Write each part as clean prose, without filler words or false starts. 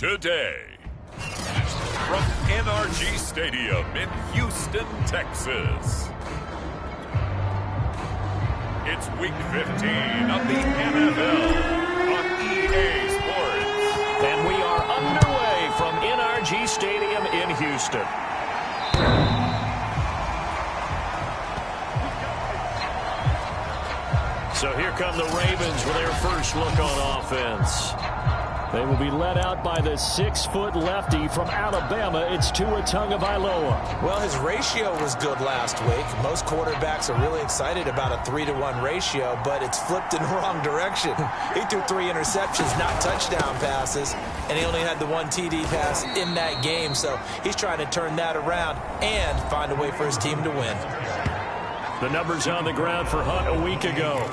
today. From NRG Stadium in Houston, Texas. It's Week 15 of the NFL on EA Sports. And we are underway from NRG Stadium in Houston. So here come the Ravens with their first look on offense. They will be led out by the 6-foot lefty from Alabama. It's Tua Tagovailoa. Well, his ratio was good last week. Most quarterbacks are really excited about a 3-to-1 ratio, but it's flipped in the wrong direction. He threw 3 interceptions, not touchdown passes, and he only had the 1 TD pass in that game. So he's trying to turn that around and find a way for his team to win. The numbers on the ground for Hunt a week ago.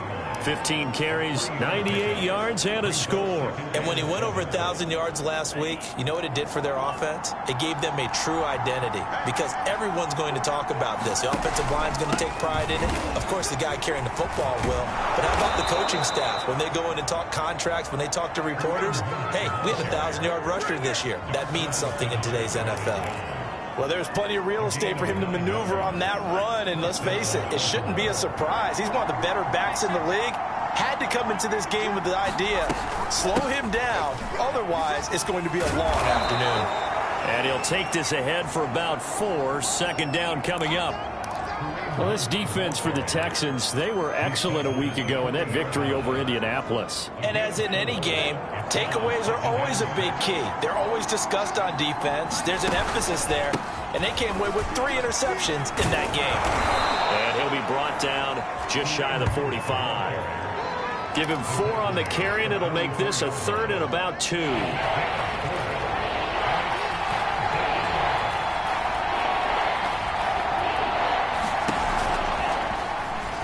15 carries, 98 yards, and a score. And when he went over 1,000 yards last week, you know what it did for their offense? It gave them a true identity because everyone's going to talk about this. The offensive line's going to take pride in it. Of course, the guy carrying the football will. But how about the coaching staff? When they go in and talk contracts, when they talk to reporters, hey, we have a 1,000-yard rusher this year. That means something in today's NFL. Well, there's plenty of real estate for him to maneuver on that run, and let's face it, it shouldn't be a surprise. He's one of the better backs in the league. Had to come into this game with the idea, slow him down, otherwise it's going to be a long afternoon. And he'll take this ahead for about 4, second down coming up. Well, this defense for the Texans, they were excellent a week ago in that victory over Indianapolis. And as in any game, takeaways are always a big key. They're always discussed on defense. There's an emphasis there, and they came away with 3 interceptions in that game. And he'll be brought down just shy of the 45. Give him 4 on the carry, and it'll make this a 3rd and about 2.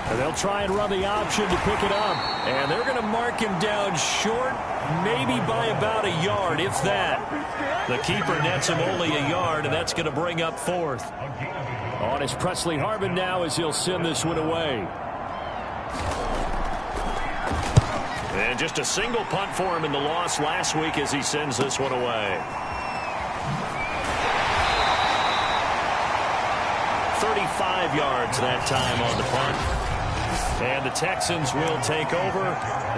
And they'll try and run the option to pick it up. And they're going to mark him down short, maybe by about a yard, if that. The keeper nets him only a yard, and that's going to bring up 4th. On is Presley Harvin now as he'll send this one away. And just a single punt for him in the loss last week as he sends this one away. 35 yards that time on the punt. And the Texans will take over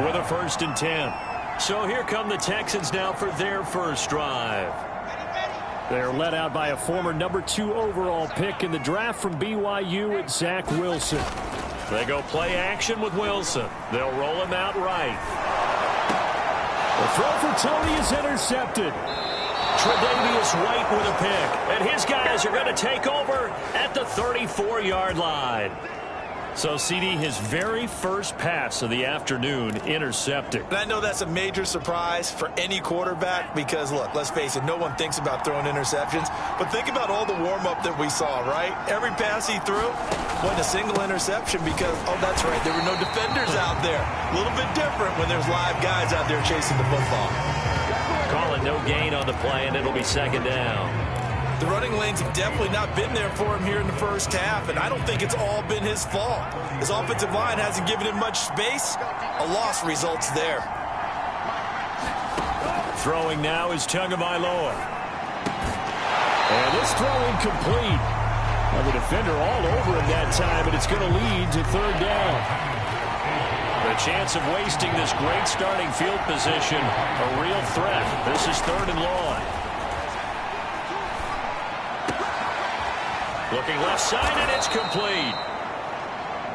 with a 1st and 10. So here come the Texans now for their first drive. They're led out by a former number 2 overall pick in the draft from BYU at Zach Wilson. They go play action with Wilson. They'll roll him out right. The throw for Tony is intercepted. Tre'Davious White with a pick. And his guys are going to take over at the 34-yard line. So, CD, his very first pass of the afternoon intercepted. And I know that's a major surprise for any quarterback because, look, let's face it, no one thinks about throwing interceptions. But think about all the warm-up that we saw, right? Every pass he threw wasn't a single interception because, oh, that's right, there were no defenders out there. A little bit different when there's live guys out there chasing the football. Calling no gain on the play, and it'll be 2nd down. The running lanes have definitely not been there for him here in the first half, and I don't think it's all been his fault. His offensive line hasn't given him much space. A loss results there. Throwing now is Tagovailoa. And this throw incomplete. Well, the defender all over him that time, and it's going to lead to 3rd down. The chance of wasting this great starting field position, a real threat. This is 3rd and long. Looking left side, and it's complete.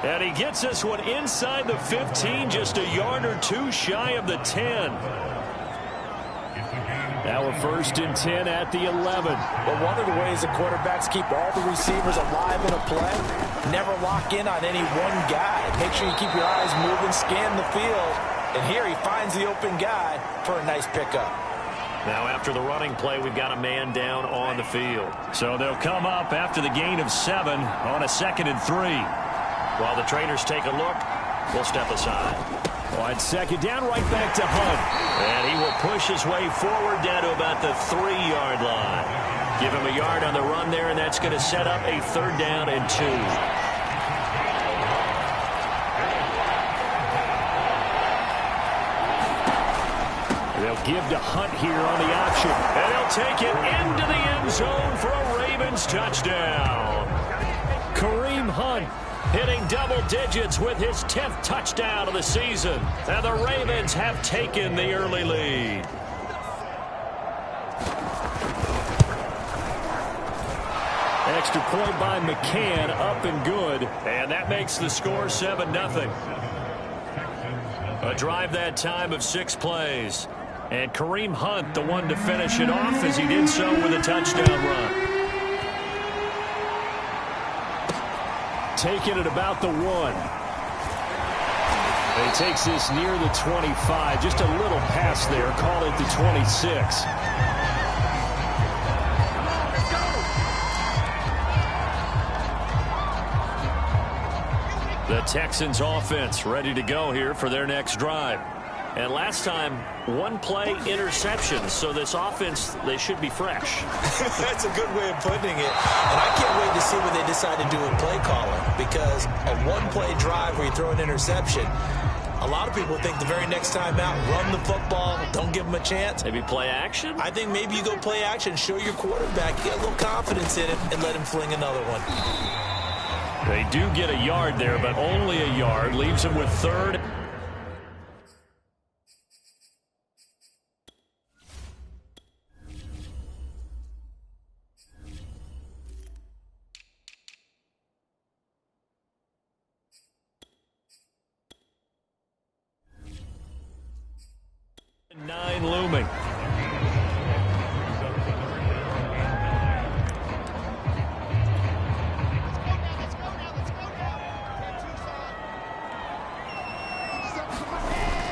And he gets this one inside the 15, just a yard or 2 shy of the 10. Now a 1st and 10 at the 11. Well, one of the ways the quarterbacks keep all the receivers alive in a play, never lock in on any one guy. Make sure you keep your eyes moving, scan the field. And here he finds the open guy for a nice pickup. Now after the running play, we've got a man down on the field. So they'll come up after the gain of 7 on a 2nd and 3. While the traders take a look, we'll step aside. On 2nd down, right back to Hunt. And he will push his way forward down to about the 3-yard line. Give him a yard on the run there, and that's going to set up a 3rd down and 2. give to Hunt here on the option. And he'll take it into the end zone for a Ravens touchdown. Kareem Hunt hitting double digits with his 10th touchdown of the season. And the Ravens have taken the early lead. Extra point by McCann, up and good. And that makes the score 7-0. A drive that time of 6 plays. And Kareem Hunt, the one to finish it off as he did so with a touchdown run. Taking it about the 1. He takes this near the 25. Just a little pass there. Call it the 26. The Texans offense ready to go here for their next drive. And last time, 1-play interception. So this offense, they should be fresh. That's a good way of putting it. And I can't wait to see what they decide to do with play calling. Because a 1-play drive where you throw an interception, a lot of people think the very next time out, run the football, don't give them a chance. Maybe play action? I think maybe you go play action, show your quarterback, get a little confidence in him, and let him fling another one. They do get a yard there, but only a yard. Leaves them with 3rd. Nine looming.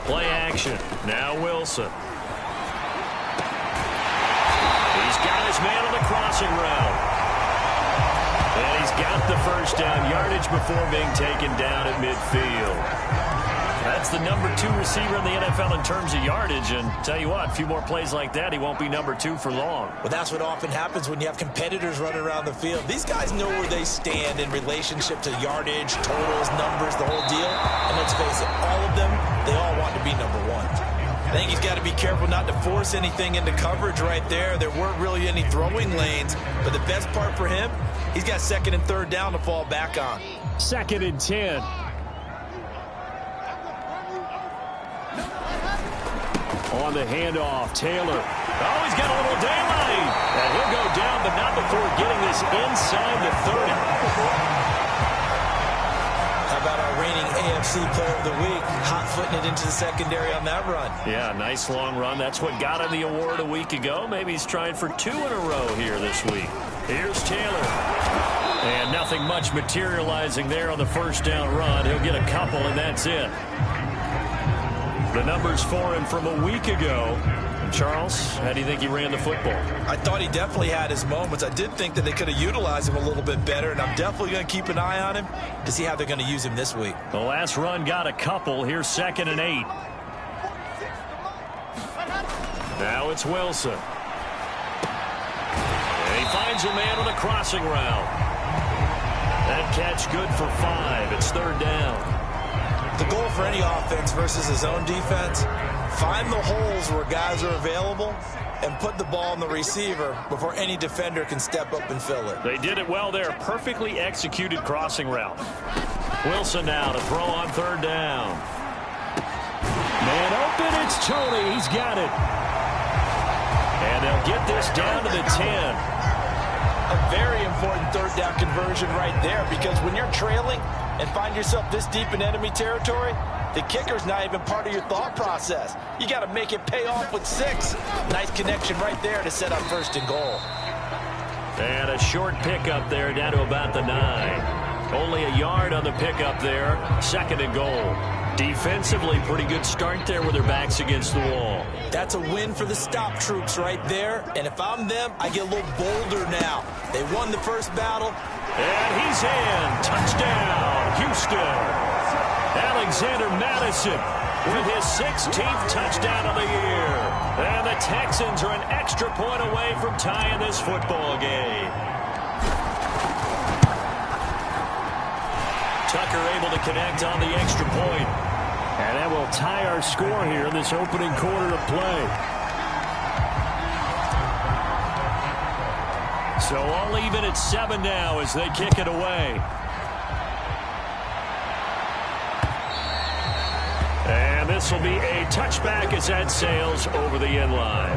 Play action. Now Wilson. He's got his man on the crossing route. And he's got the first down yardage before being taken down at midfield. That's the number 2 receiver in the NFL in terms of yardage. And tell you what, a few more plays like that, he won't be number 2 for long. Well, that's what often happens when you have competitors running around the field. These guys know where they stand in relationship to yardage, totals, numbers, the whole deal. And let's face it, all of them, they all want to be number 1. I think he's got to be careful not to force anything into coverage right there. There weren't really any throwing lanes. But the best part for him, he's got 2nd and 3rd down to fall back on. 2nd and 10. On the handoff, Taylor. Oh, he's got a little daylight. And he'll go down, but not before getting this inside the 30. How about our reigning AFC Player of the Week, hot-footing it into the secondary on that run? Yeah, nice long run. That's what got him the award a week ago. Maybe he's trying for 2 in a row here this week. Here's Taylor. And nothing much materializing there on the first down run. He'll get a couple, and that's it. The numbers for him from a week ago. Charles, how do you think he ran the football? I thought he definitely had his moments. I did think that they could have utilized him a little bit better, and I'm definitely going to keep an eye on him to see how they're going to use him this week. The last run got a couple. Here's 2nd and 8. Now it's Wilson. And he finds a man on the crossing route. That catch good for 5. It's 3rd down. The goal for any offense versus his own defense, find the holes where guys are available and put the ball on the receiver before any defender can step up and fill it. They did it well there. Perfectly executed crossing route. Wilson now to throw on 3rd down. Man open, it's Tony. He's got it. And they'll get this down to the 10. A very important 3rd down conversion right there, because when you're trailing and find yourself this deep in enemy territory, the kicker's not even part of your thought process. You got to make it pay off with 6. Nice connection right there to set up 1st and goal. And a short pickup there down to about the 9. Only a yard on the pickup there. 2nd and goal. Defensively, pretty good start there with their backs against the wall. That's a win for the stop troops right there. And if I'm them, I get a little bolder now. They won the first battle. And he's in. Touchdown, Houston. Alexander Madison with his 16th touchdown of the year. And the Texans are an extra point away from tying this football game. Tucker able to connect on the extra point. And that will tie our score here in this opening quarter of play. So all even at 7 now as they kick it away. And this will be a touchback as that sails over the end line.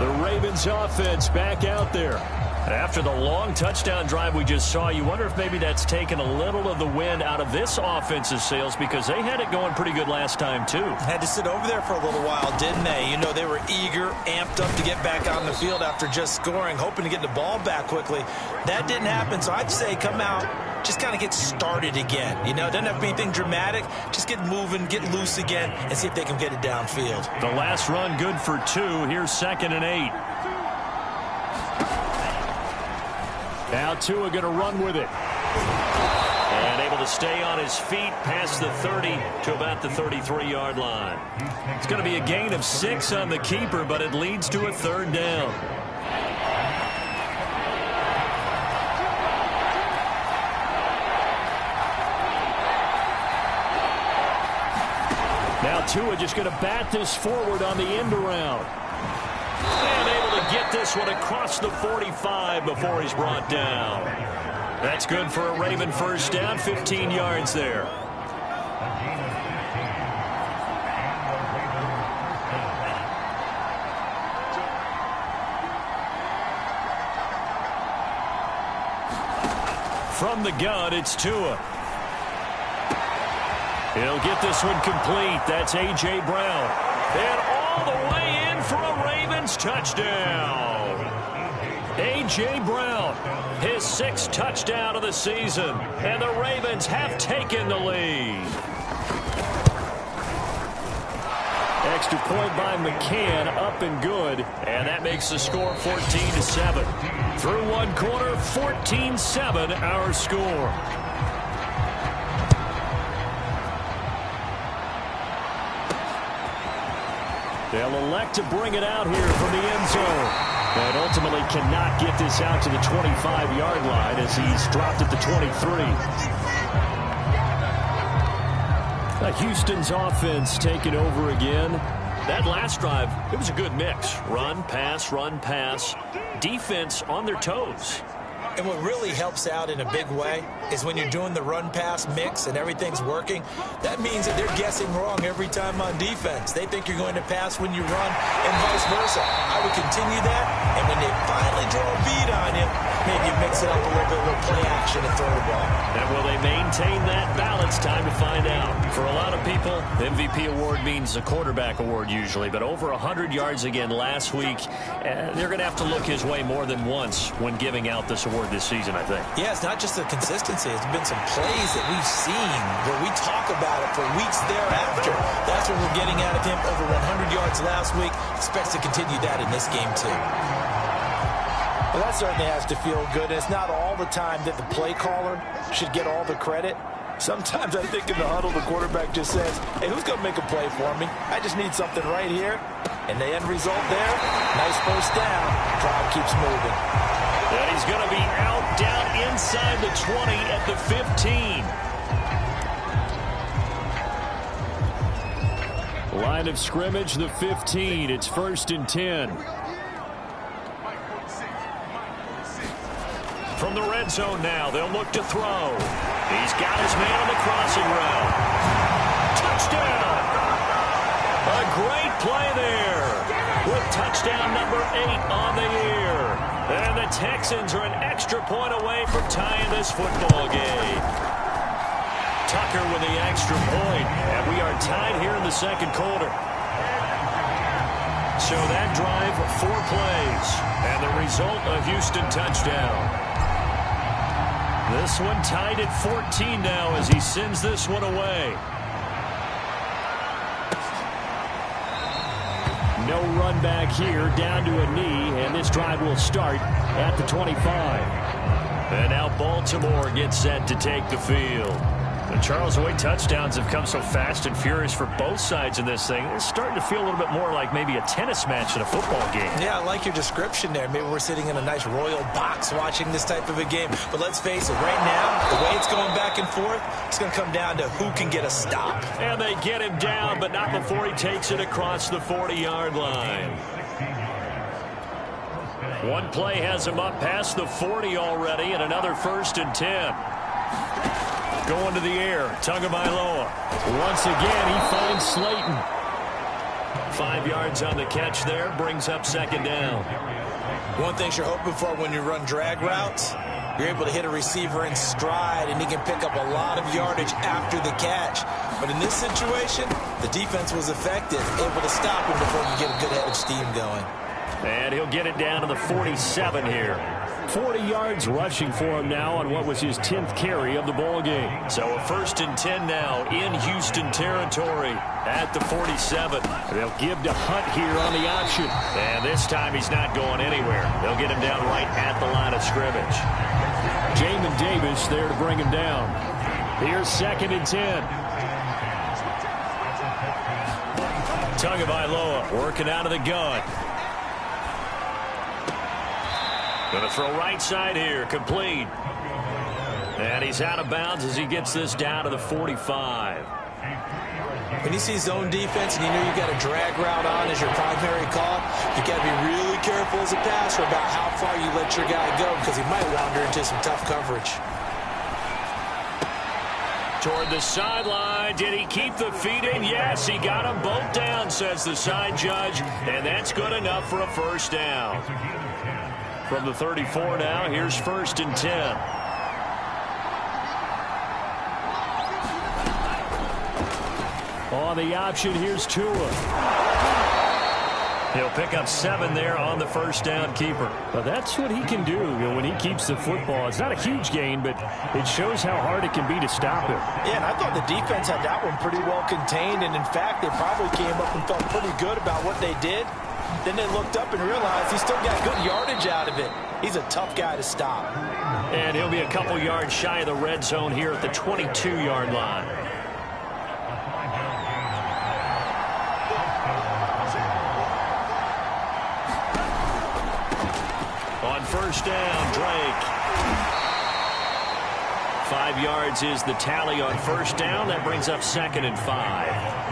The Ravens offense back out there. After the long touchdown drive we just saw, you wonder if maybe that's taken a little of the wind out of this offense's sails because they had it going pretty good last time too. Had to sit over there for a little while, didn't they? You know, they were eager, amped up to get back on the field after just scoring, hoping to get the ball back quickly. That didn't happen, so I'd say come out, just kind of get started again. You know, it doesn't have to be anything dramatic. Just get moving, get loose again, and see if they can get it downfield. The last run good for 2. Here's 2nd and 8. Now Tua going to run with it. And able to stay on his feet past the 30 to about the 33-yard line. It's going to be a gain of 6 on the keeper, but it leads to a 3rd down. Now Tua just going to bat this forward on the end around. And able to get this one across the 45 before he's brought down. That's good for a Raven 1st down, 15 yards there. From the gun, it's Tua. He'll get this one complete. That's A.J. Brown. And all the way in for a Ravens touchdown. A.J. Brown, his 6th touchdown of the season. And the Ravens have taken the lead. Extra point by McCann, up and good. And that makes the score 14-7. Through one quarter, 14-7 our score. They'll elect to bring it out here from the end zone. And ultimately cannot get this out to the 25-yard line as he's dropped at the 23. Houston's offense taking over again. That last drive, it was a good mix. Run, pass, defense on their toes. And what really helps out in a big way is when you're doing the run-pass mix and everything's working, that means that they're guessing wrong every time on defense. They think you're going to pass when you run and vice versa. I would continue that, and when they finally draw a bead on you, maybe you mix it up a little bit, a little play action and throw the ball. And will they maintain that balance? Time to find out. For a lot of people, the MVP award means the quarterback award usually, but over 100 yards again last week, they're going to have to look his way more than once when giving out this award this season, I think. Yeah, it's not just the consistency. It's been some plays that we've seen where we talk about it for weeks thereafter. That's what we're getting out of him. Over 100 yards last week. Expects to continue that in this game, too. Well, that certainly has to feel good. It's not all the time that the play caller should get all the credit. Sometimes I think in the huddle, the quarterback just says, hey, who's going to make a play for me? I just need something right here. And the end result there, nice 1st down. Drive keeps moving. And he's going to be out, down inside the 20 at the 15. Line of scrimmage, the 15. It's 1st and 10. From the red zone now, they'll look to throw. He's got his man on the crossing route. Touchdown! A great play there with touchdown number 8 on the year. And the Texans are an extra point away from tying this football game. Tucker with the extra point, and we are tied here in the 2nd quarter. So that drive, 4 plays, and the result, a Houston touchdown. This one tied at 14 now as he sends this one away. No run back here, down to a knee, and this drive will start at the 25. And now Baltimore gets set to take the field. And Charles, the way touchdowns have come so fast and furious for both sides in this thing, it's starting to feel a little bit more like maybe a tennis match in a football game. Yeah, I like your description there. Maybe we're sitting in a nice royal box watching this type of a game. But let's face it, right now, the way it's going back and forth, it's going to come down to who can get a stop. And they get him down, but not before he takes it across the 40-yard line. One play has him up past the 40 already, and another 1st and 10. Going to the air, Tagovailoa. Once again, he finds Slayton. 5 yards on the catch there, brings up 2nd down. One thing you're hoping for when you run drag routes, you're able to hit a receiver in stride, and he can pick up a lot of yardage after the catch. But in this situation, the defense was effective, able to stop him before you get a good head of steam going. And he'll get it down to the 47 here. 40 yards rushing for him now on what was his 10th carry of the ball game. So a 1st and 10 now in Houston territory at the 47. They'll give to Hunt here on the option. And this time he's not going anywhere. They'll get him down right at the line of scrimmage. Jamin Davis there to bring him down. Here's 2nd and 10. Tagovailoa working out of the gun. Going to throw right side here, complete. And he's out of bounds as he gets this down to the 45. When you see zone defense and you know you got a drag route on as your primary call, you got to be really careful as a passer about how far you let your guy go, because he might wander into some tough coverage. Toward the sideline. Did he keep the feet in? Yes, he got them both down, says the side judge. And that's good enough for a 1st down. From the 34 now, here's 1st and 10. On the option, here's Tua. He'll pick up 7 there on the 1st down keeper. Well, that's what he can do when he keeps the football. It's not a huge gain, but it shows how hard it can be to stop him. Yeah, and I thought the defense had that one pretty well contained, and in fact, they probably came up and felt pretty good about what they did. Then they looked up and realized he still got good yardage out of it. He's a tough guy to stop. And he'll be a couple yards shy of the red zone here at the 22-yard line. On 1st down, Drake. 5 yards is the tally on 1st down. That brings up 2nd and 5.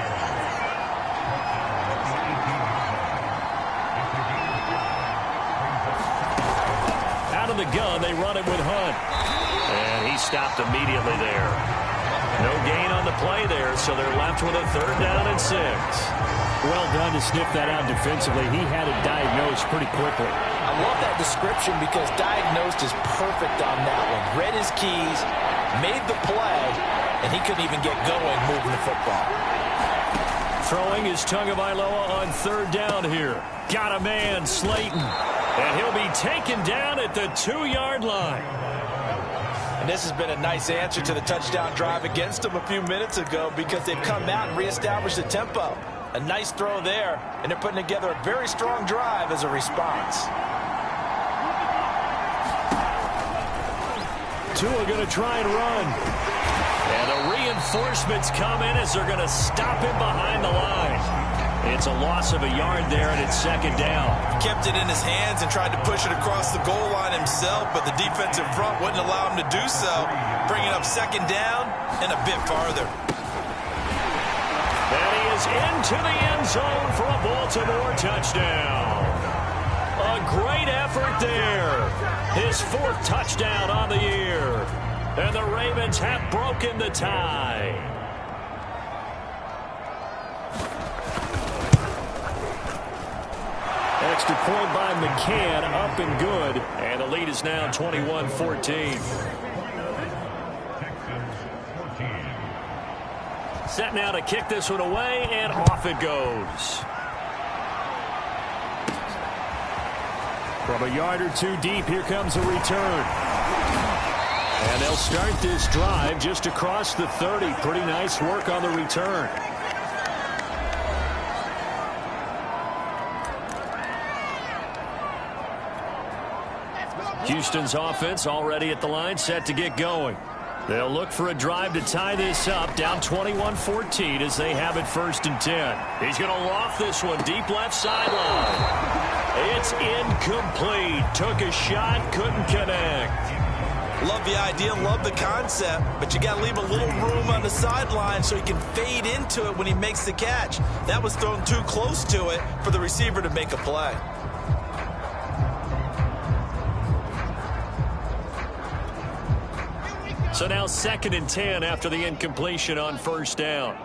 Out of the gun, they run it with Hunt. And he stopped immediately there. No gain on the play there, so they're left with a 3rd down and 6. Well done to sniff that out defensively. He had it diagnosed pretty quickly. I love that description because diagnosed is perfect on that one. Read his keys, made the play, and he couldn't even get going moving the football. Throwing is Tagovailoa on 3rd down here. Got a man, Slayton. And he'll be taken down at the 2-yard line. And this has been a nice answer to the touchdown drive against them a few minutes ago because they've come out and reestablished the tempo. A nice throw there, and they're putting together a very strong drive as a response. Tua going to try and run. And the reinforcements come in as they're going to stop him behind the line. It's a loss of a yard there, and it's 2nd down. He kept it in his hands and tried to push it across the goal line himself, but the defensive front wouldn't allow him to do so, bringing up 2nd down and a bit farther. And he is into the end zone for a Baltimore touchdown. A great effort there. His 4th touchdown on the year. And the Ravens have broken the tie. Extra point by McCann, up and good. And the lead is now 21-14. Set now to kick this one away, and off it goes. From a yard or 2 deep, here comes a return. And they'll start this drive just across the 30. Pretty nice work on the return. Houston's offense already at the line, set to get going. They'll look for a drive to tie this up, down 21-14 as they have it 1st and 10. He's going to loft this one deep left sideline. It's incomplete. Took a shot, couldn't connect. Love the idea, love the concept, but you got to leave a little room on the sideline so he can fade into it when he makes the catch. That was thrown too close to it for the receiver to make a play. So now 2nd and 10 after the incompletion on first down.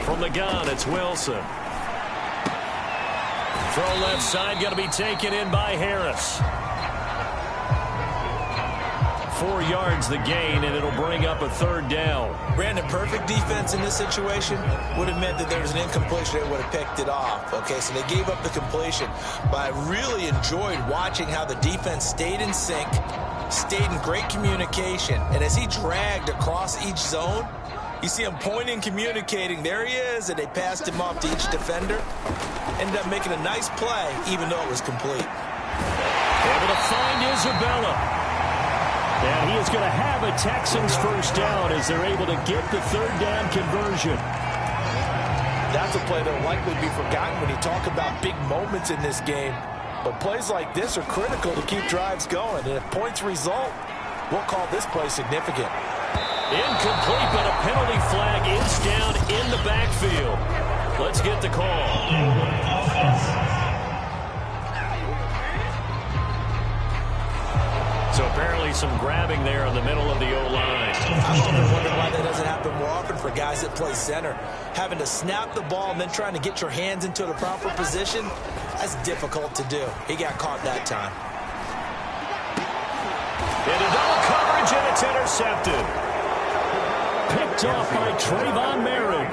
From the gun, it's Wilson. Throw left side, going to be taken in by Harris. 4 yards the gain, and it'll bring up a 3rd down. Brandon, perfect defense in this situation would have meant that there was an incompletion. They would have picked it off. Okay, so they gave up the completion. But I really enjoyed watching how the defense stayed in sync, stayed in great communication. And as he dragged across each zone, you see him pointing, communicating. There he is, and they passed him off to each defender. Ended up making a nice play, even though it was complete. Able to find Isabella. And he is going to have a Texans first down as they're able to get the 3rd down conversion. That's a play that will likely be forgotten when you talk about big moments in this game. But plays like this are critical to keep drives going. And if points result, we'll call this play significant. Incomplete, but a penalty flag is down in the backfield. Let's get the call. So apparently some grabbing there in the middle of the O-line. I've often wondered why that doesn't happen more often for guys that play center. Having to snap the ball and then trying to get your hands into the proper position, that's difficult to do. He got caught that time. Into double coverage, and it's intercepted. Picked off by Trayvon Merrick.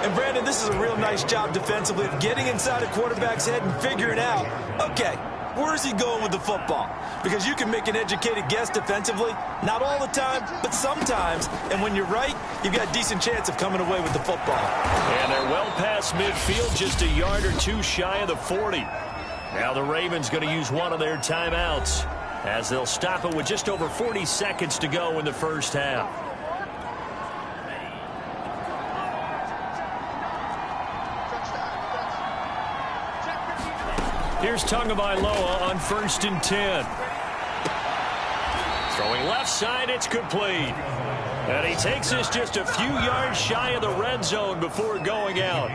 And Brandon, this is a real nice job defensively of getting inside a quarterback's head and figuring out, okay, where's he going with the football? Because you can make an educated guess defensively, not all the time, but sometimes. And when you're right, you've got a decent chance of coming away with the football. And they're well past midfield, just a yard or two shy of the 40. Now the Ravens going to use one of their timeouts as they'll stop it with just over 40 seconds to go in the first half. Here's Tagovailoa on 1st and 10. Throwing left side, it's complete. And he takes us just a few yards shy of the red zone before going out.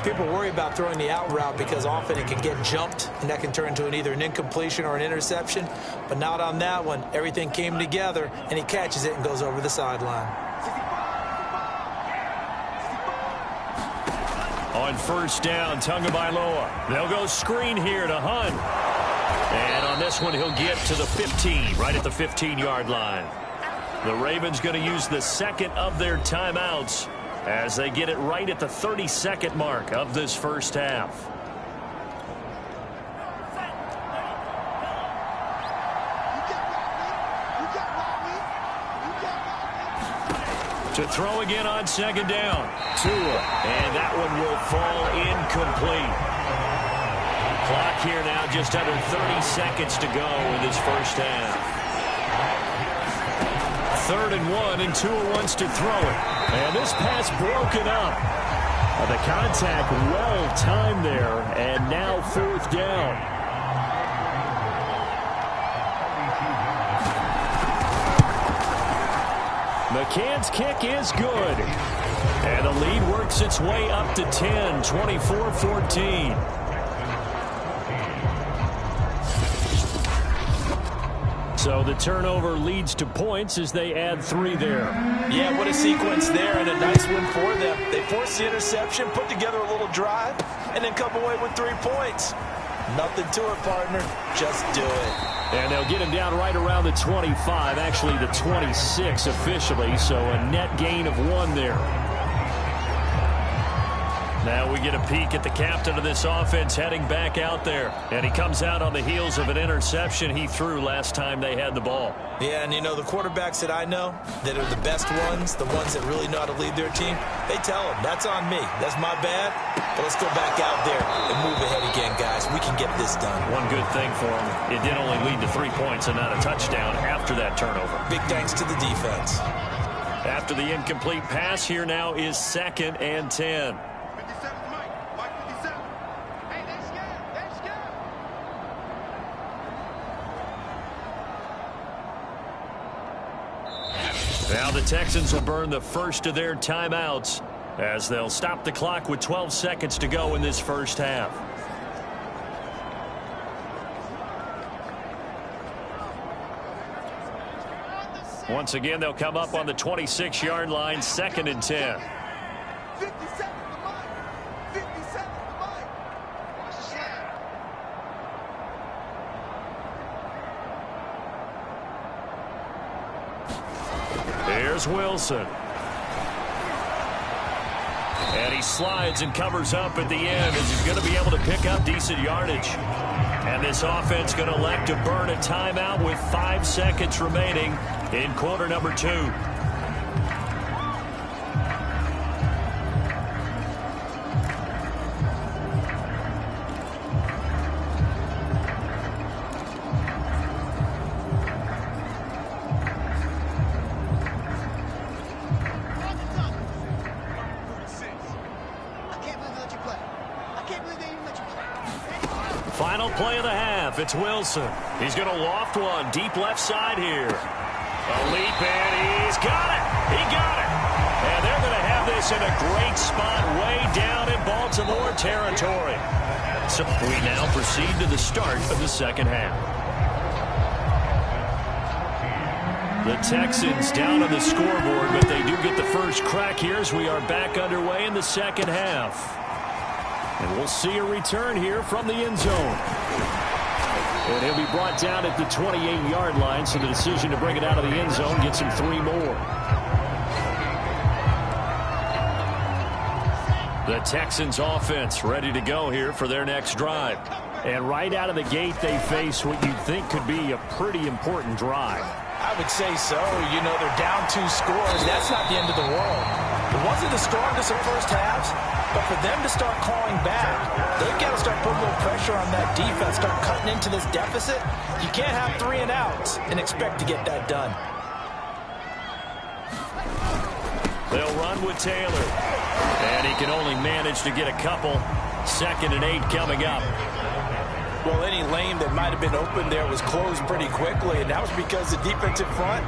People worry about throwing the out route because often it can get jumped, and that can turn into either an incompletion or an interception. But not on that one. Everything came together, and he catches it and goes over the sideline. On 1st down, Tagovailoa. They'll go screen here to Hunt. And on this one, he'll get to the 15, right at the 15-yard line. The Ravens going to use the 2nd of their timeouts as they get it right at the 30-second mark of this first half. To throw again on 2nd down. Tua. And that one will fall incomplete. Clock here now just under 30 seconds to go in this first half. 3rd and 1, and Tua wants to throw it. And this pass broken up. The contact well timed there, and now 4th down. McCann's kick is good. And the lead works its way up to 10, 24-14. So the turnover leads to points as they add 3 there. Yeah, what a sequence there, and a nice one for them. They forced the interception, put together a little drive, and then come away with 3 points. Nothing to it, partner. Just do it. And they'll get him down right around the 25, actually the 26 officially, so a net gain of 1 there. Now we get a peek at the captain of this offense heading back out there. And he comes out on the heels of an interception he threw last time they had the ball. Yeah, and you know, the quarterbacks that I know that are the best ones, the ones that really know how to lead their team, they tell them, that's on me. That's my bad. But let's go back out there and move ahead again, guys. We can get this done. One good thing for him, it did only lead to 3 points and not a touchdown after that turnover. Big thanks to the defense. After the incomplete pass, here now is 2nd and 10. Now the Texans will burn the first of their timeouts as they'll stop the clock with 12 seconds to go in this first half. Once again, they'll come up on the 26-yard line, 2nd and 10. 50 seconds to mine. 50 seconds to mine. Watch the snap. Here's Wilson. And he slides and covers up at the end as he's going to be able to pick up decent yardage. And this offense going to elect to burn a timeout with 5 seconds remaining in quarter number 2. Final play of the half. It's Wilson. He's going to loft one deep left side here. A leap, and he's got it. He got it. And they're going to have this in a great spot way down in Baltimore territory. So we now proceed to the start of the second half. The Texans down on the scoreboard, but they do get the first crack here as we are back underway in the second half. And we'll see a return here from the end zone. And he'll be brought down at the 28-yard line, so the decision to bring it out of the end zone gets him 3 more. The Texans offense ready to go here for their next drive. And right out of the gate, they face what you think could be a pretty important drive. I would say so. You know, they're down 2 scores. That's not the end of the world. It wasn't the strongest of first halves, but for them to start clawing back, they've got to start putting a little pressure on that defense, start cutting into this deficit. You can't have 3 and outs and expect to get that done. They'll run with Taylor. And he can only manage to get a couple. 2nd and 8 coming up. Well, any lane that might have been open there was closed pretty quickly, and that was because the defensive front,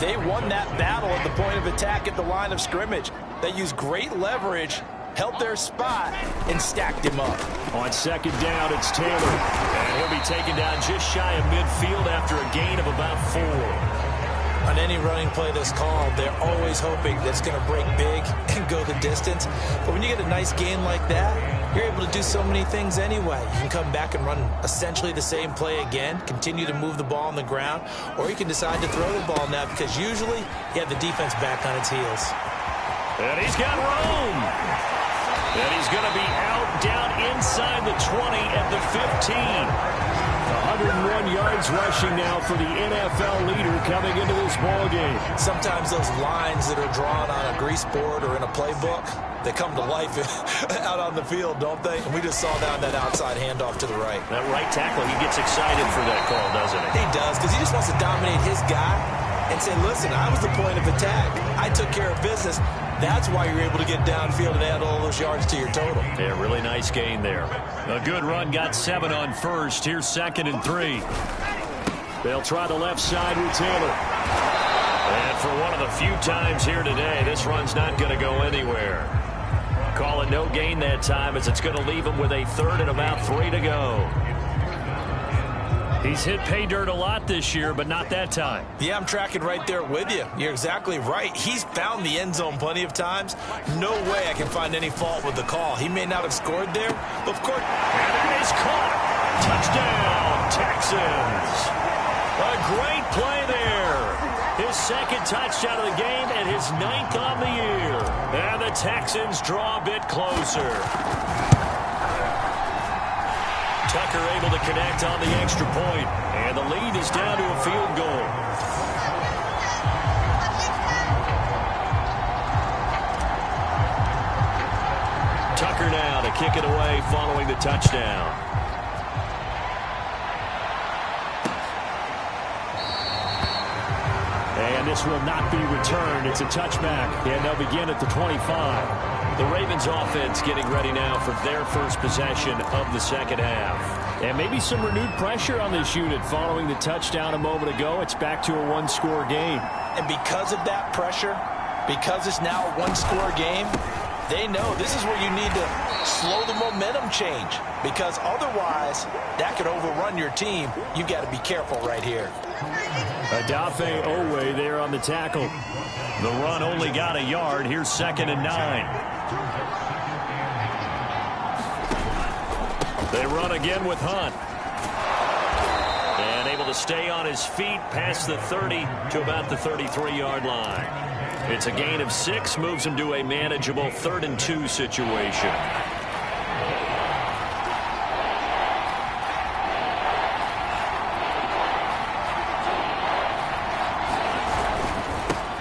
they won that battle at the point of attack at the line of scrimmage. They used great leverage, held their spot, and stacked him up. On 2nd down, it's Taylor. And he'll be taken down just shy of midfield after a gain of about 4. On any running play that's called, they're always hoping that it's going to break big and go the distance. But when you get a nice gain like that, you're able to do so many things anyway. You can come back and run essentially the same play again, continue to move the ball on the ground, or you can decide to throw the ball now because usually you have the defense back on its heels. And he's got room. And he's going to be out down inside the 20 at the 15. 101 yards rushing now for the NFL leader coming into this ball game. Sometimes those lines that are drawn on a grease board or in a playbook, they come to life out on the field, don't they? And we just saw that on that outside handoff to the right. That right tackle, he gets excited for that call, doesn't he? He does, because he just wants to dominate his guy and say, listen, I was the point of attack. I took care of business. That's why you're able to get downfield and add all those yards to your total. Yeah, really nice gain there. A good run, got 7 on first. Here's 2nd and 3. They'll try the left side with Taylor. And for one of the few times here today, this run's not going to go anywhere. Call it no gain that time as it's going to leave him with a 3rd and about 3 to go. He's hit pay dirt a lot this year, but not that time. Yeah, I'm tracking right there with you. You're exactly right. He's found the end zone plenty of times. No way I can find any fault with the call. He may not have scored there, but of course. And that is caught. Touchdown, Texans. A great play there. His 2nd touchdown of the game and his 9th on the year. And the Texans draw a bit closer. Tucker able to connect on the extra point, and the lead is down to a field goal. Tucker now to kick it away following the touchdown. And this will not be returned. It's a touchback, and they'll begin at the 25. The Ravens offense getting ready now for their first possession of the second half. And maybe some renewed pressure on this unit following the touchdown a moment ago. It's back to a 1-score game. And because of that pressure, because it's now a 1-score game, They know this is where you need to slow the momentum change, because otherwise that could overrun your team. You've got to be careful right here. Adafe Owe there on the tackle. The run only got a yard. Here's 2nd and 9. They run again with Hunt. And able to stay on his feet past the 30 to about the 33-yard line. It's a gain of 6, moves him to a manageable 3rd and 2 situation.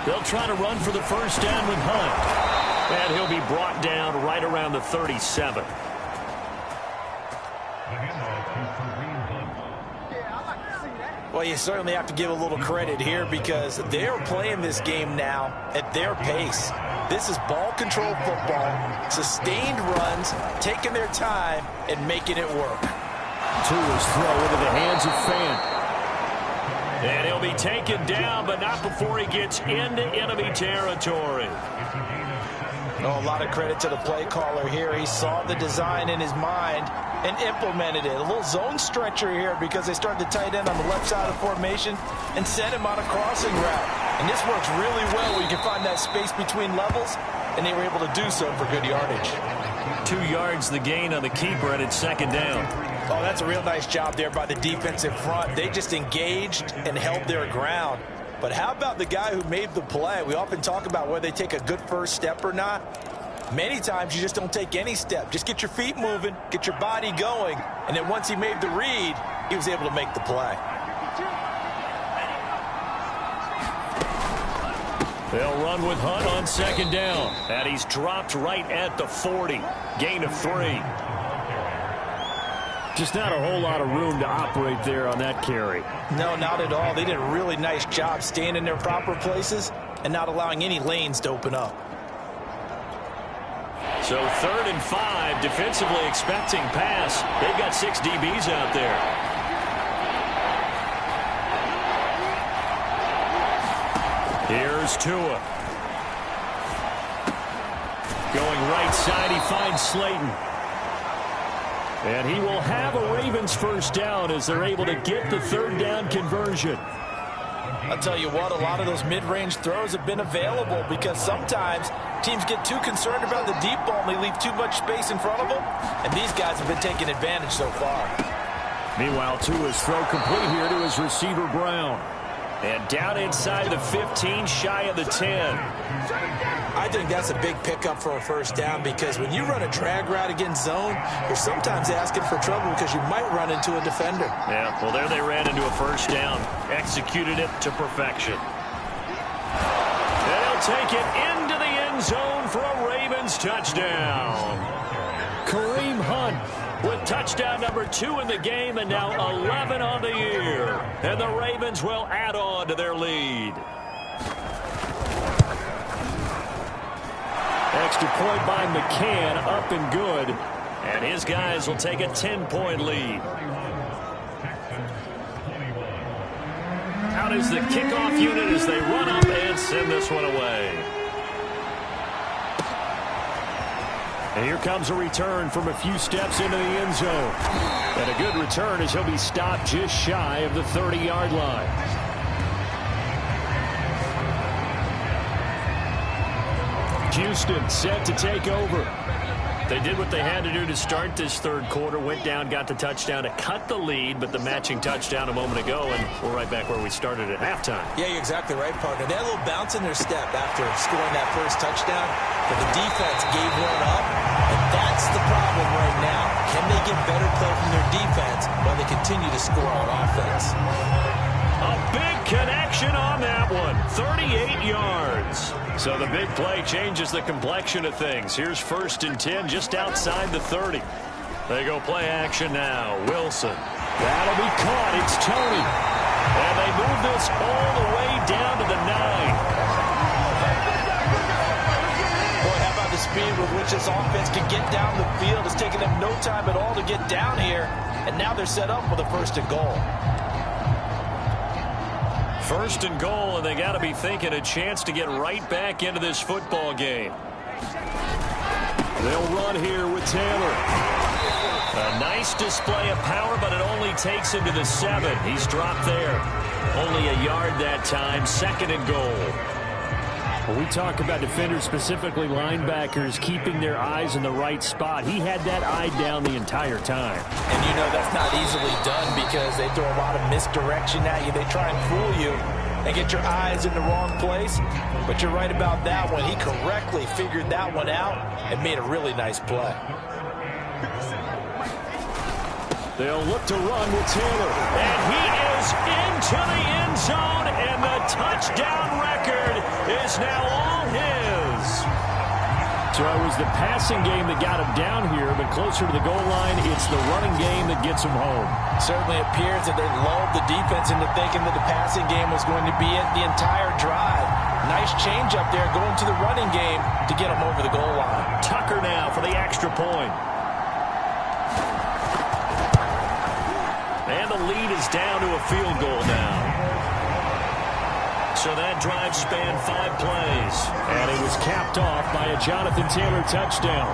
They'll try to run for the first down with Hunt. And he'll be brought down right around the 37. Well, you certainly have to give a little credit here because they're playing this game now at their pace. This is ball control football, sustained runs, taking their time and making it work. Tua's throw into the hands of Fant. And he'll be taken down, but not before he gets into enemy territory. Oh, a lot of credit to the play caller here. He saw the design in his mind and implemented it. A little zone stretcher here because they started the tight end on the left side of the formation and sent him on a crossing route. And this works really well where you can find that space between levels, and they were able to do so for good yardage. 2 yards the gain on the keeper, and it's 2nd down. Oh, that's a real nice job there by the defensive front. They just engaged and held their ground. But how about the guy who made the play? We often talk about whether they take a good first step or not. Many times you just don't take any step. Just get your feet moving, get your body going, and then once he made the read, he was able to make the play. They'll run with Hunt on 2nd down. And he's dropped right at the 40. Gain of 3. Just not a whole lot of room to operate there on that carry. No, not at all. They did a really nice job staying in their proper places and not allowing any lanes to open up. So 3rd and 5, defensively expecting pass. They've got 6 DBs out there. Here's Tua. Going right side, he finds Slayton. And he will have a Ravens first down as they're able to get the 3rd down conversion. I'll tell you what, a lot of those mid-range throws have been available because sometimes teams get too concerned about the deep ball and they leave too much space in front of them. And these guys have been taking advantage so far. Meanwhile, Tua's throw complete here to his receiver, Brown. And down inside the 15, shy of the 10. I think that's a big pickup for a first down because when you run a drag route against zone, you're sometimes asking for trouble because you might run into a defender. Yeah, well, there they ran into a first down. Executed it to perfection. They'll take it into the end zone for a Ravens touchdown. Kareem Hunt with touchdown number 2 in the game and now 11 on the year. And the Ravens will add on to their lead. Extra point by McCann, up and good. And his guys will take a 10-point lead. Out is the kickoff unit as they run up and send this one away. And here comes a return from a few steps into the end zone. And a good return as he'll be stopped just shy of the 30-yard line. Houston set to take over. They did what they had to do to start this 3rd quarter. Went down, got the touchdown to cut the lead, but the matching touchdown a moment ago, and we're right back where we started at halftime. Yeah, you're exactly right, partner. They had a little bounce in their step after scoring that first touchdown, but the defense gave one up, and that's the problem right now. Can they get better play from their defense while they continue to score on offense? A big connection on that one. 38 yards. So the big play changes the complexion of things. Here's 1st and 10 just outside the 30. They go play action now. Wilson. That'll be caught. It's Tony. And they move this all the way down to the 9. Boy, how about the speed with which this offense can get down the field? It's taken them no time at all to get down here. And now they're set up with a 1st and goal. 1st and goal, and they got to be thinking a chance to get right back into this football game. They'll run here with Taylor. A nice display of power, but it only takes him to the 7. He's dropped there. Only a yard that time, 2nd and goal. When we talk about defenders, specifically linebackers, keeping their eyes in the right spot, he had that eye down the entire time. And you know that's not easily done because they throw a lot of misdirection at you. They try and fool you and get your eyes in the wrong place. But you're right about that one. He correctly figured that one out and made a really nice play. They'll look to run with Taylor. And he is into the end zone, and the touchdown record is now all his. So it was the passing game that got him down here, but closer to the goal line, it's the running game that gets him home. Certainly appears that they lulled the defense into thinking that the passing game was going to be it the entire drive. Nice change up there going to the running game to get him over the goal line. Tucker now for the extra point. And the lead is down to a field goal now. So that drive spanned 5 plays. And it was capped off by a Jonathan Taylor touchdown.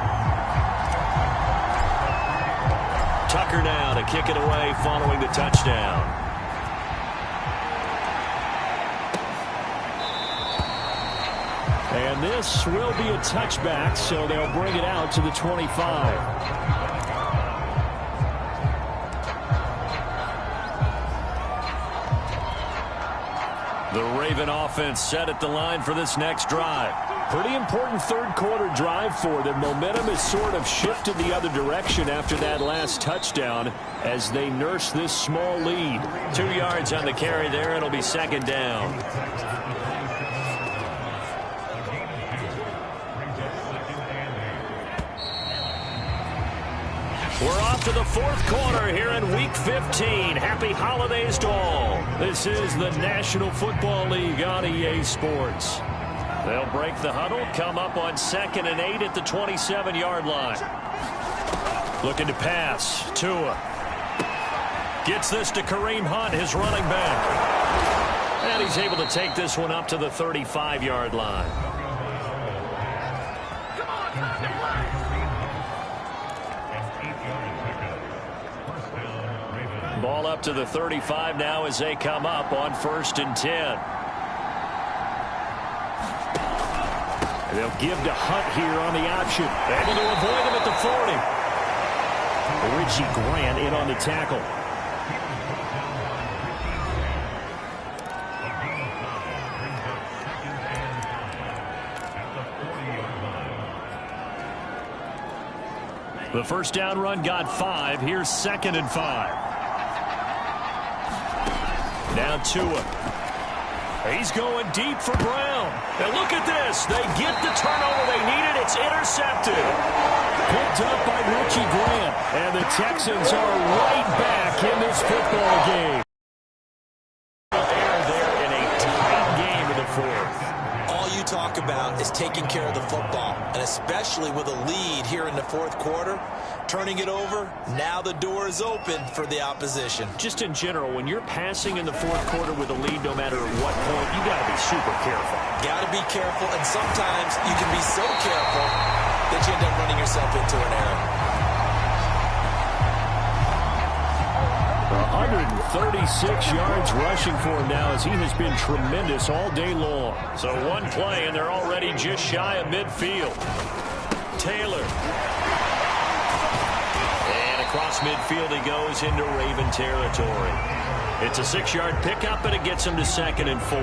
Tucker now to kick it away following the touchdown. And this will be a touchback, so they'll bring it out to the 25. The Raven offense set at the line for this next drive. Pretty important third quarter drive for them. Momentum has sort of shifted the other direction after that last touchdown as they nurse this small lead. 2 yards on the carry there. It'll be 2nd down. We're off to the 4th quarter here in Week 15. Happy holidays to all. This is the National Football League on EA Sports. They'll break the huddle, come up on 2nd and 8 at the 27-yard line. Looking to pass. Tua gets this to Kareem Hunt, his running back. And he's able to take this one up to the 35-yard line. Ball up to the 35 now as they come up on 1st and 10. And they'll give to Hunt here on the option. Able to avoid him at the 40. Richie Grant in on the tackle. The first down run got 5. Here's 2nd and 5. Now Tua. He's going deep for Brown. And look at this. They get the turnover they needed. It's intercepted. Picked up by Richie Grant. And the Texans are right back in this football game. They're in a tight game in the 4th. All you talk about is taking care of the football, and especially with a lead here in the 4th quarter. Turning it over, now the door is open for the opposition. Just in general, when you're passing in the 4th quarter with a lead, no matter at what point, you got to be super careful. Got to be careful, and sometimes you can be so careful that you end up running yourself into an error. 136 yards rushing for him now as he has been tremendous all day long. So one play, and they're already just shy of midfield. Taylor. Across midfield he goes into Raven territory. It's a 6-yard pickup, and it gets him to 2nd and 4.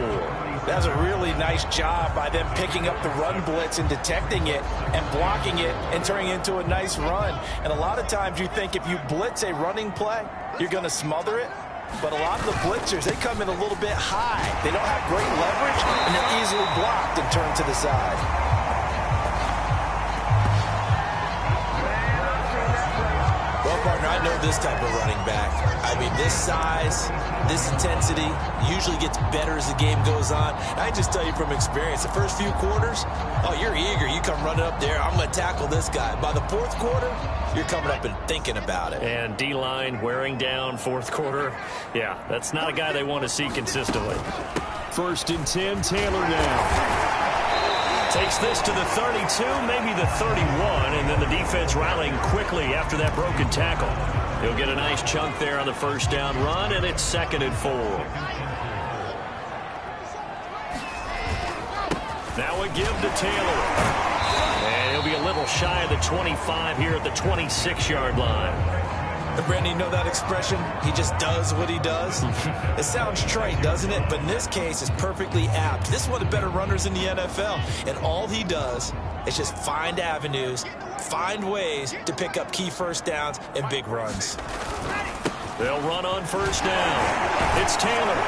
That's a really nice job by them picking up the run blitz and detecting it and blocking it and turning it into a nice run. And a lot of times you think if you blitz a running play, you're going to smother it. But a lot of the blitzers, they come in a little bit high. They don't have great leverage, and they're easily blocked and turned to the side. Partner, I know this type of running back. I mean, this size, this intensity usually gets better as the game goes on. And I just tell you from experience, the first few quarters, oh, you're eager. You come running up there, I'm going to tackle this guy. By the 4th quarter, you're coming up and thinking about it. And D-line wearing down 4th quarter. Yeah, that's not a guy they want to see consistently. 1st and 10, Taylor now. Takes this to the 32, maybe the 31, and then the defense rallying quickly after that broken tackle. He'll get a nice chunk there on the first down run, and it's 2nd and 4. Now a give to Taylor. And he'll be a little shy of the 25 here at the 26-yard line. And Brandon, you know that expression? He just does what he does? It sounds trite, doesn't it? But in this case, it's perfectly apt. This is one of the better runners in the NFL. And all he does is just find avenues, find ways to pick up key first downs and big runs. They'll run on first down. It's Taylor.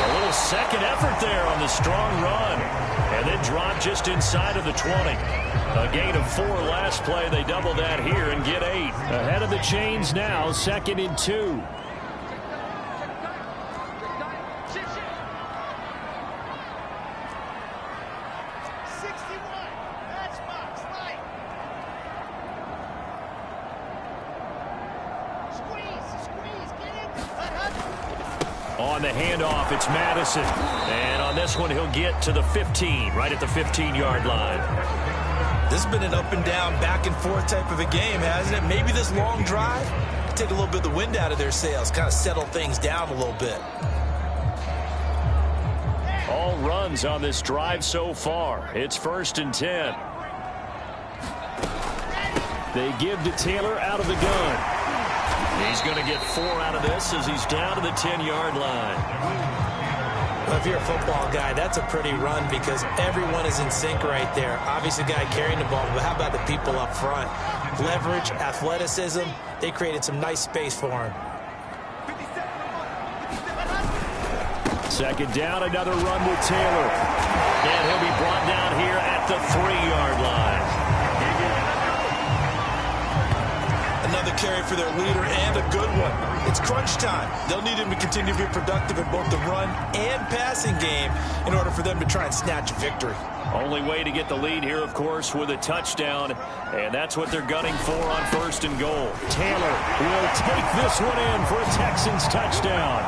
A little second effort there on the strong run. And then drop just inside of the 20. A gain of 4 last play. They double that here and get 8. Ahead of the chains now, 2nd and 2. On the handoff, it's Madison. And on this one, he'll get to the 15, right at the 15-yard line. This has been an up and down, back and forth type of a game, hasn't it? Maybe this long drive take a little bit of the wind out of their sails, kind of settle things down a little bit. All runs on this drive so far. It's 1st and 10. They give to Taylor out of the gun. He's going to get 4 out of this as he's down to the 10-yard line. Well, if you're a football guy, that's a pretty run because everyone is in sync right there. Obviously, the guy carrying the ball, but how about the people up front? Leverage, athleticism, they created some nice space for him. 2nd down, another run with Taylor. And he'll be brought down here at the 3-yard line. Another carry for their leader and a good one. It's crunch time. They'll need him to continue to be productive in both the run and passing game in order for them to try and snatch a victory. Only way to get the lead here, of course, with a touchdown, and that's what they're gunning for on 1st and goal. Taylor will take this one in for a Texans touchdown.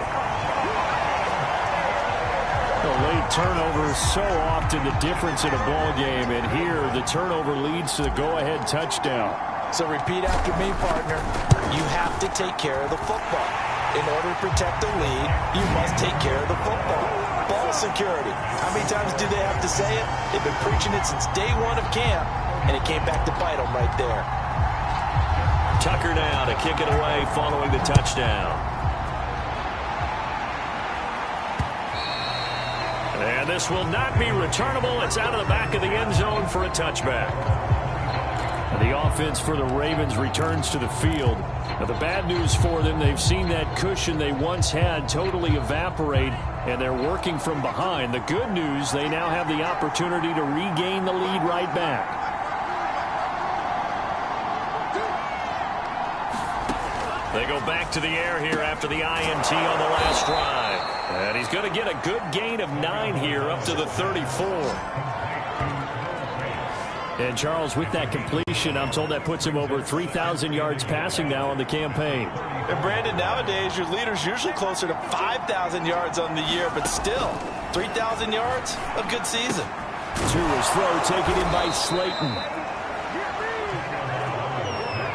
The late turnover is so often the difference in a ball game, and here the turnover leads to the go-ahead touchdown. So repeat after me, partner. You have to take care of the football. In order to protect the lead, you must take care of the football. Ball security. How many times do they have to say it? They've been preaching it since day 1 of camp, and it came back to bite them right there. Tucker now to kick it away following the touchdown. And this will not be returnable. It's out of the back of the end zone for a touchback. The offense for the Ravens returns to the field. Now, the bad news for them, they've seen that cushion they once had totally evaporate, and they're working from behind. The good news, they now have the opportunity to regain the lead right back. They go back to the air here after the INT on the last drive. And he's going to get a good gain of 9 here up to the 34. And, Charles, with that completion, I'm told that puts him over 3,000 yards passing now on the campaign. And, Brandon, nowadays your leader's usually closer to 5,000 yards on the year, but still, 3,000 yards, a good season. To his throw, taken in by Slayton.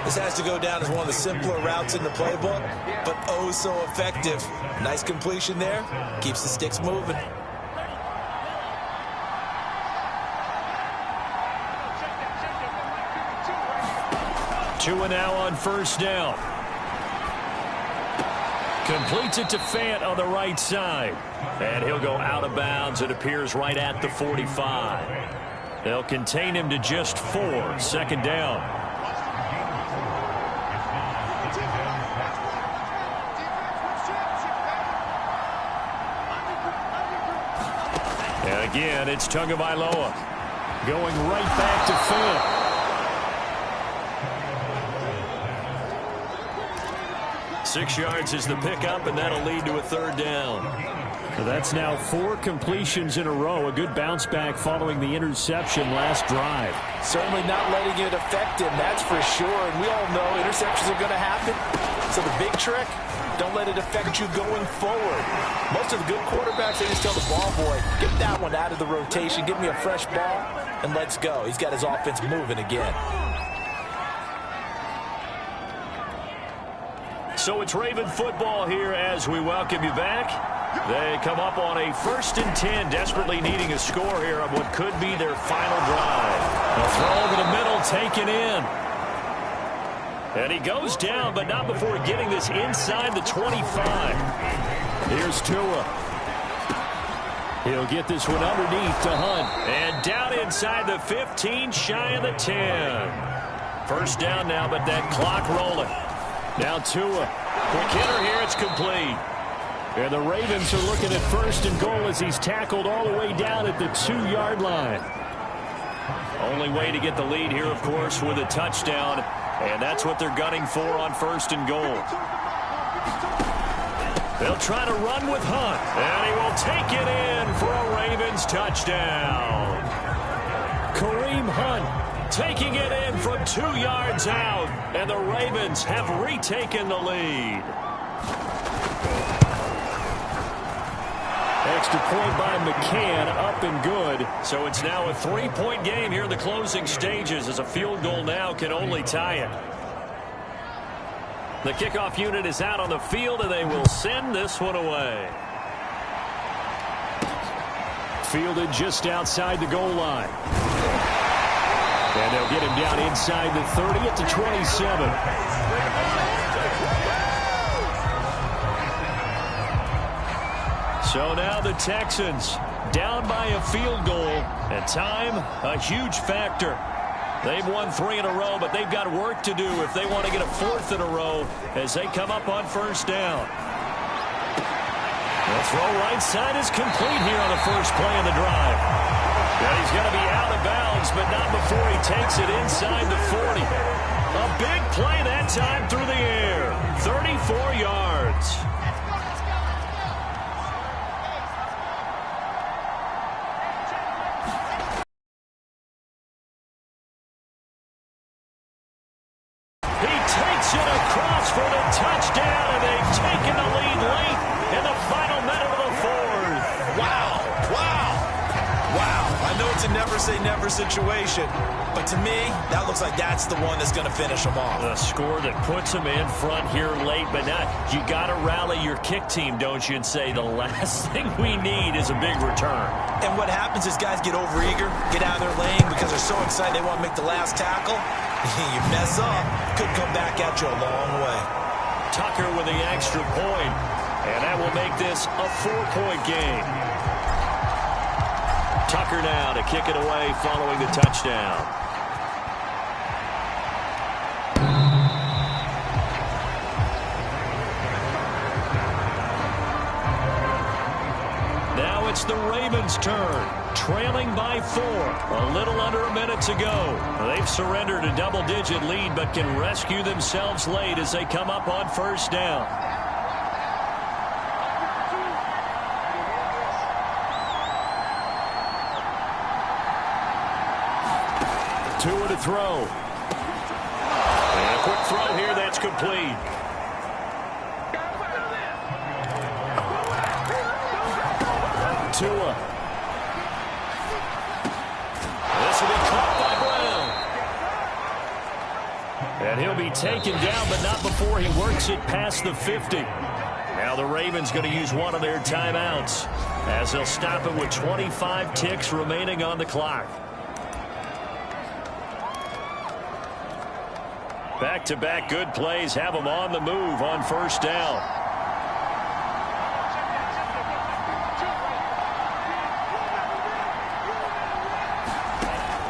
This has to go down as one of the simpler routes in the playbook, but oh so effective. Nice completion there. Keeps the sticks moving. 2 now on 1st down. Completes it to Fant on the right side. And he'll go out of bounds. It appears right at the 45. They'll contain him to just 4. 2nd down. And again, it's Tagovailoa. Going right back to Fant. 6 yards is the pickup, and that'll lead to a 3rd down. So that's now 4 completions in a row. A good bounce back following the interception last drive. Certainly not letting it affect him, that's for sure. And we all know interceptions are going to happen. So the big trick, don't let it affect you going forward. Most of the good quarterbacks, they just tell the ball boy, get that one out of the rotation, give me a fresh ball, and let's go. He's got his offense moving again. So it's Raven football here as we welcome you back. They come up on a 1st and 10, desperately needing a score here on what could be their final drive. A throw over the middle, taken in. And he goes down, but not before getting this inside the 25. Here's Tua. He'll get this one underneath to Hunt. And down inside the 15, shy of the 10. First down now, but that clock rolling. Now Tua. Quick hitter here, it's complete. And the Ravens are looking at 1st and goal as he's tackled all the way down at the 2-yard line. Only way to get the lead here, of course, with a touchdown. And that's what they're gunning for on 1st and goal. They'll try to run with Hunt. And he will take it in for a Ravens touchdown. Kareem Hunt taking it in from 2 yards out. And the Ravens have retaken the lead. Extra point by McCann, up and good. So it's now a 3-point game here in the closing stages, as a field goal now can only tie it. The kickoff unit is out on the field, and they will send this one away. Fielded just outside the goal line. And they'll get him down inside the 30 at the 27. So now the Texans down by a field goal, and time a huge factor. They've won 3 in a row, but they've got work to do if they want to get a 4th in a row as they come up on 1st down. The throw right side is complete here on the first play of the drive. And he's going to be out of bounds, but not before he takes it inside the 40. A big play that time through the air. 34 yards. Takes it across for the touchdown, and they've taken the lead late in the final minute of the 4th. Wow, wow, wow. I know it's a never-say-never situation, but to me, that looks like that's the one that's going to finish them off. A score that puts them in front here late, but not. You got to rally your kick team, don't you, and say the last thing we need is a big return. And what happens is guys get overeager, get out of their lane because they're so excited they want to make the last tackle. You mess up, could come back at you a long way. Tucker with the extra point, and that will make this a 4-point game. Tucker now to kick it away following the touchdown. Now it's the Ravens' turn, trailing by 4. A little under a minute to go. They've surrendered a double-digit lead, but can rescue themselves late as they come up on 1st down. Tua to throw. And a quick throw here that's complete. Tua. This will be caught by Brown. And he'll be taken down, but not before he works it past the 50. Now the Ravens going to use one of their timeouts as they'll stop it with 25 ticks remaining on the clock. Back-to-back good plays have them on the move on 1st down.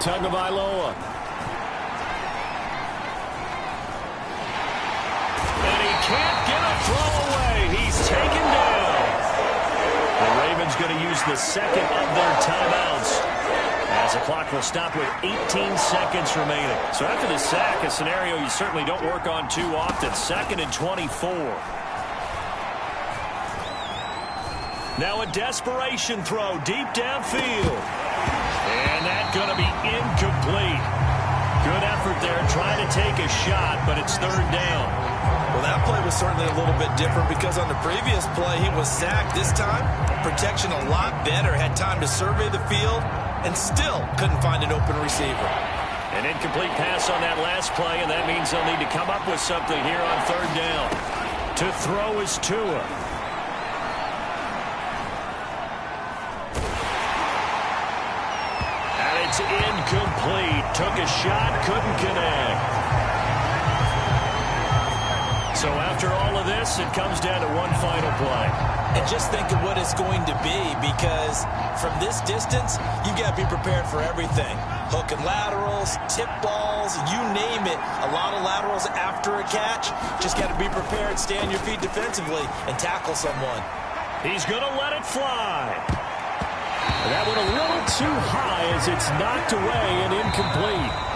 Tagovailoa. And he can't get a throw away. He's taken down. The Ravens going to use the second of their timeouts as the clock will stop with 18 seconds remaining. So after the sack, a scenario you certainly don't work on too often. 2nd and 24. Now a desperation throw deep downfield. And that's going to be incomplete. Good effort there trying to take a shot, but it's 3rd down. Well, that play was certainly a little bit different because on the previous play, he was sacked. This time, protection a lot better. Had time to survey the field and still couldn't find an open receiver. An incomplete pass on that last play, and that means they'll need to come up with something here on third down. To throw is Tua. And it's incomplete. Took a shot, couldn't connect. So after all of this, it comes down to one final play. And just think of what it's going to be, because from this distance, you've got to be prepared for everything. Hook and laterals, tip balls, you name it. A lot of laterals after a catch. Just got to be prepared, stay on your feet defensively, and tackle someone. He's going to let it fly. That one a little too high as it's knocked away and incomplete.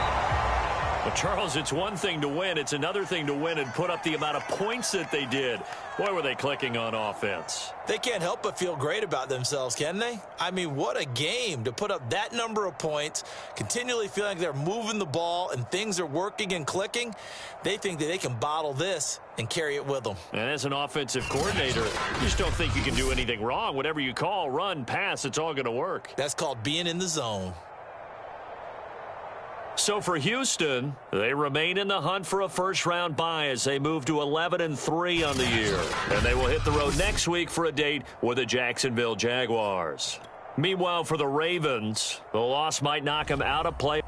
Well, Charles, it's one thing to win. It's another thing to win and put up the amount of points that they did. Boy, were they clicking on offense. They can't help but feel great about themselves, can they? I mean, what a game to put up that number of points, continually feeling like they're moving the ball and things are working and clicking. They think that they can bottle this and carry it with them. And as an offensive coordinator, you just don't think you can do anything wrong. Whatever you call, run, pass, it's all going to work. That's called being in the zone. So for Houston, they remain in the hunt for a first-round bye as they move to 11-3 on the year. And they will hit the road next week for a date with the Jacksonville Jaguars. Meanwhile, for the Ravens, the loss might knock them out of play.